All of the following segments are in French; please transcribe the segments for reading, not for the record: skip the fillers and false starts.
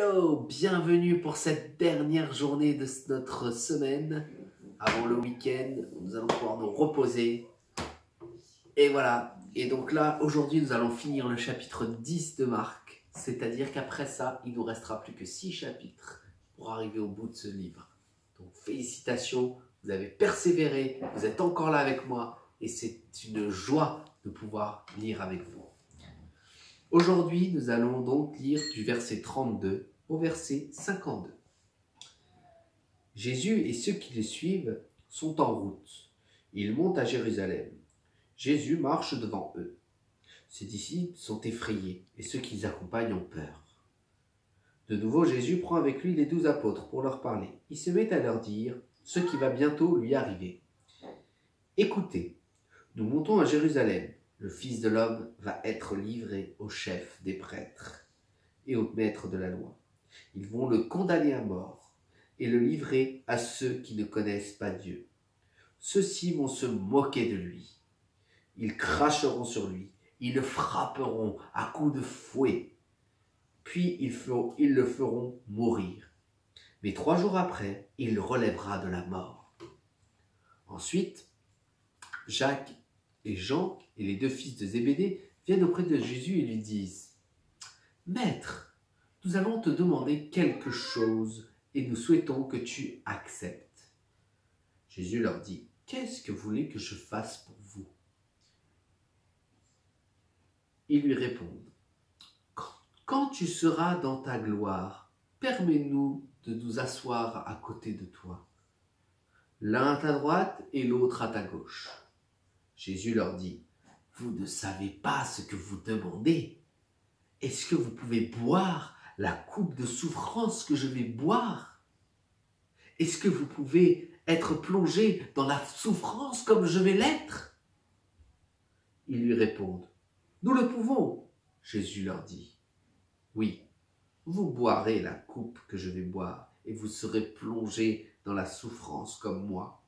Hello, bienvenue pour cette dernière journée de notre semaine. Avant le week-end, nous allons pouvoir nous reposer. Et voilà, et donc là, aujourd'hui, nous allons finir le chapitre 10 de Marc. C'est-à-dire qu'après ça, il nous restera plus que 6 chapitres pour arriver au bout de ce livre. Donc félicitations, vous avez persévéré, vous êtes encore là avec moi et c'est une joie de pouvoir lire avec vous. Aujourd'hui, nous allons donc lire du verset 32 au verset 52. Jésus et ceux qui le suivent sont en route. Ils montent à Jérusalem. Jésus marche devant eux. Ses disciples sont effrayés et ceux qui les accompagnent ont peur. De nouveau, Jésus prend avec lui les 12 apôtres pour leur parler. Il se met à leur dire ce qui va bientôt lui arriver. Écoutez, nous montons à Jérusalem. Le Fils de l'homme va être livré aux chefs des prêtres et aux maîtres de la loi. Ils vont le condamner à mort et le livrer à ceux qui ne connaissent pas Dieu. Ceux-ci vont se moquer de lui. Ils cracheront sur lui. Ils le frapperont à coups de fouet. Puis ils le feront mourir. Mais 3 jours après, il le relèvera de la mort. Ensuite, Jacques et Jean et les 2 fils de Zébédée viennent auprès de Jésus et lui disent « Maître, nous allons te demander quelque chose et nous souhaitons que tu acceptes. » Jésus leur dit « Qu'est-ce que vous voulez que je fasse pour vous ?» Ils lui répondent « Quand tu seras dans ta gloire, permets-nous de nous asseoir à côté de toi, l'un à ta droite et l'autre à ta gauche. » Jésus leur dit « Vous ne savez pas ce que vous demandez. Est-ce que vous pouvez boire la coupe de souffrance que je vais boire? Est-ce que vous pouvez être plongé dans la souffrance comme je vais l'être ?» Ils lui répondent « Nous le pouvons. » Jésus leur dit « Oui, vous boirez la coupe que je vais boire et vous serez plongés dans la souffrance comme moi.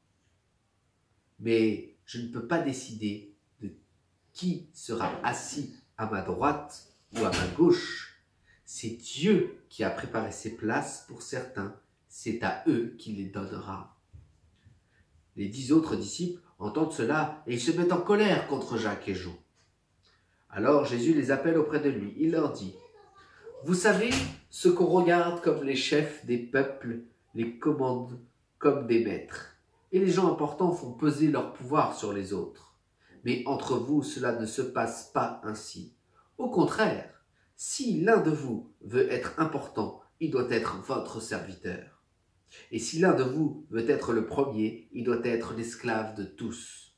Mais je ne peux pas décider de qui sera assis à ma droite ou à ma gauche. C'est Dieu qui a préparé ces places pour certains. C'est à eux qu'il les donnera. » Les 10 autres disciples entendent cela et ils se mettent en colère contre Jacques et Jean. Alors Jésus les appelle auprès de lui. Il leur dit « Vous savez ce qu'on regarde comme les chefs des peuples les commandent comme des maîtres. Et les gens importants font peser leur pouvoir sur les autres. Mais entre vous, cela ne se passe pas ainsi. Au contraire, si l'un de vous veut être important, il doit être votre serviteur. Et si l'un de vous veut être le premier, il doit être l'esclave de tous.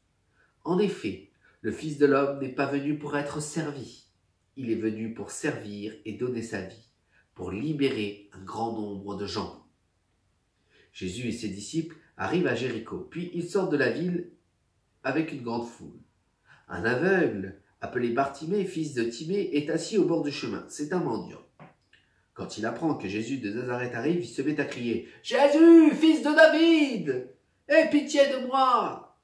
En effet, le Fils de l'homme n'est pas venu pour être servi. Il est venu pour servir et donner sa vie, pour libérer un grand nombre de gens. » Jésus et ses disciples arrivent à Jéricho, puis ils sortent de la ville avec une grande foule. Un aveugle, appelé Bartimée, fils de Timée, est assis au bord du chemin. C'est un mendiant. Quand il apprend que Jésus de Nazareth arrive, il se met à crier « Jésus, fils de David, aie pitié de moi !»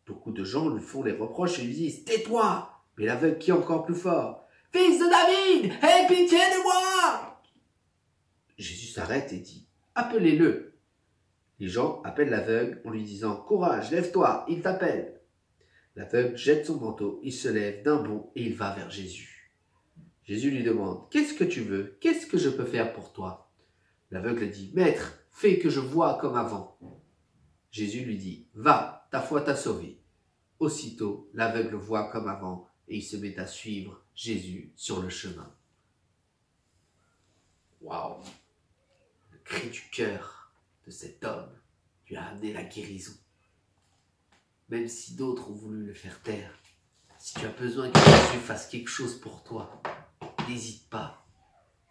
Beaucoup de gens lui font les reproches et lui disent « Tais-toi !» Mais l'aveugle crie encore plus fort « Fils de David, aie pitié de moi !» Jésus s'arrête et dit « Appelez-le !» Les gens appellent l'aveugle en lui disant « Courage, lève-toi, il t'appelle !» L'aveugle jette son manteau, il se lève d'un bond et il va vers Jésus. Jésus lui demande « Qu'est-ce que tu veux? Qu'est-ce que je peux faire pour toi ?» L'aveugle dit « Maître, fais que je voie comme avant. » Jésus lui dit « Va, ta foi t'a sauvé. » Aussitôt, l'aveugle voit comme avant et il se met à suivre Jésus sur le chemin. Waouh! Le cri du cœur de cet homme lui a amené la guérison. Même si d'autres ont voulu le faire taire, si tu as besoin que Jésus fasse quelque chose pour toi, n'hésite pas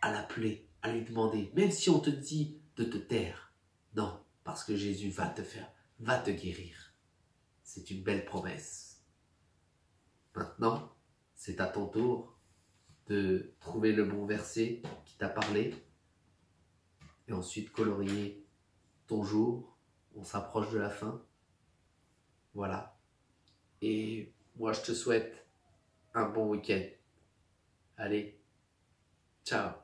à l'appeler, à lui demander, même si on te dit de te taire. Non, parce que Jésus va te guérir. C'est une belle promesse. Maintenant, c'est à ton tour de trouver le bon verset qui t'a parlé et ensuite colorier ton jour. On s'approche de la fin. Voilà. Et moi, je te souhaite un bon week-end. Allez, ciao.